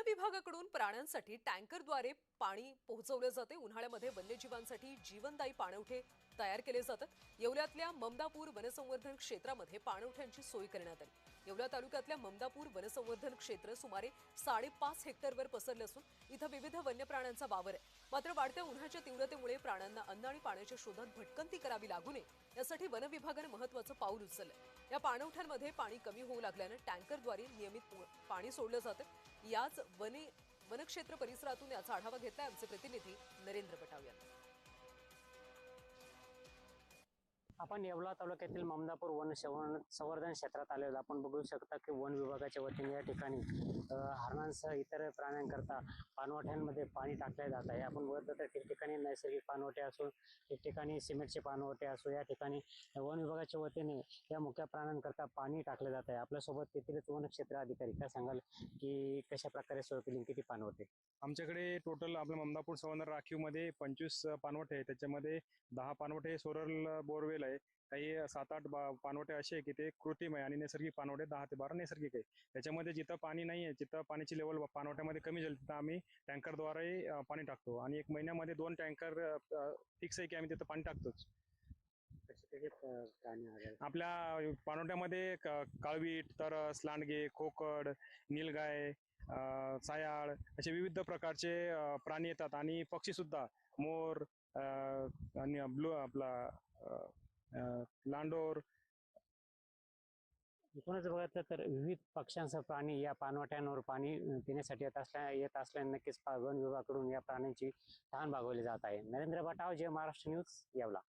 विभागाकडून प्राण्यांसाठी टँकरद्वारे पाणी पोहोचवले जाते। उन्हाळ्यामध्ये वन्यजीवांसाठी जीवनदायी पाणवठे तयार केले जातात। येवल्यातल्या ममदापूर वनसंवर्धन क्षेत्रामध्ये पाणवठ्यांची सोय करण्यात आली। येवला तालुक्यातल्या ममदापूर वनसंवर्धन क्षेत्र सुमारे 5.5 हेक्टरवर पसरले असून इथं विविध वन्य प्राण्यांचा वावर आहे। मात्र वाढत्या उन्हाच्या तीव्रतेमुळे प्राण्यांना अन्न आणि पाण्याच्या शोधात भटकंती करावी लागू नये यासाठी वन विभागाने महत्त्वाचं पाऊल उचललं। या पाणवठ्यांमध्ये पाणी कमी होऊ लागल्याने टँकरद्वारे नियमित पाणी सोडलं जातं। याच वनक्षेत्र परिसरातून याचा आढावा घेतलाय आमचे प्रतिनिधी नरेंद्र पटाव यांनी। आपण येवला तालुक्यातील ममदापूर वन संवर्धन क्षेत्रात आलेलो आपण बघू शकता की वन विभागाच्या वतीने या ठिकाणी हरणांसह इतर प्राण्यांकरता पाणवठ्यांमध्ये पाणी टाकले जात आहे। आपण बघतो तर ठिकठिकाणी नैसर्गिक पाणवठे असो, ठिकठिकाणी सिमेंटचे पाणवठे असो, या ठिकाणी वन विभागाच्या वतीने या मुख्य प्राण्यांकरता पाणी टाकले जात आहे। आपल्यासोबत तेथील वन क्षेत्र अधिकारी काय सांगाल की कशा प्रकारे सोय केली, किती पाणवठे? आमच्याकडे टोटल आपल्या ममदापूर संवर्धन राखीव मध्ये 25 पाणवठे आहे। त्याच्यामध्ये 10 पाणवठे सोरल बोरवेल आहे, काही 7-8 पाणवठे असे आहे की ते कृत्रिम आहे आणि नैसर्गिक पाणवठे 10 ते 12 नैसर्गिक आहे। त्याच्यामध्ये जिथं पाणी नाही आहे, जिथं पाण्याची लेवल पाणवठ्यामध्ये कमी झाली तिथं आम्ही टँकरद्वारे पाणी टाकतो आणि 1 महिन्यामध्ये 2 टँकर फिक्स आहे की आम्ही तिथं पाणी टाकतोच। आपल्या पाणवठ्यामध्ये काळवीट, तरस, लांडगे, खोकड, निलगाय, सायाळ असे विविध प्रकारचे प्राणी येतात आणि पक्षी सुद्धा, मोर आणि ब्लू आपला लांडोर। एकूणच बघितलं तर विविध पक्ष्यांसह प्राणी या पाणवठ्यांवर पाणी पिण्यासाठी येत असल्याने नक्कीच वन विभागाकडून या प्राण्यांची तहान भागवली जात आहे। नरेंद्र पटाव, जय महाराष्ट्र न्यूज, येवला।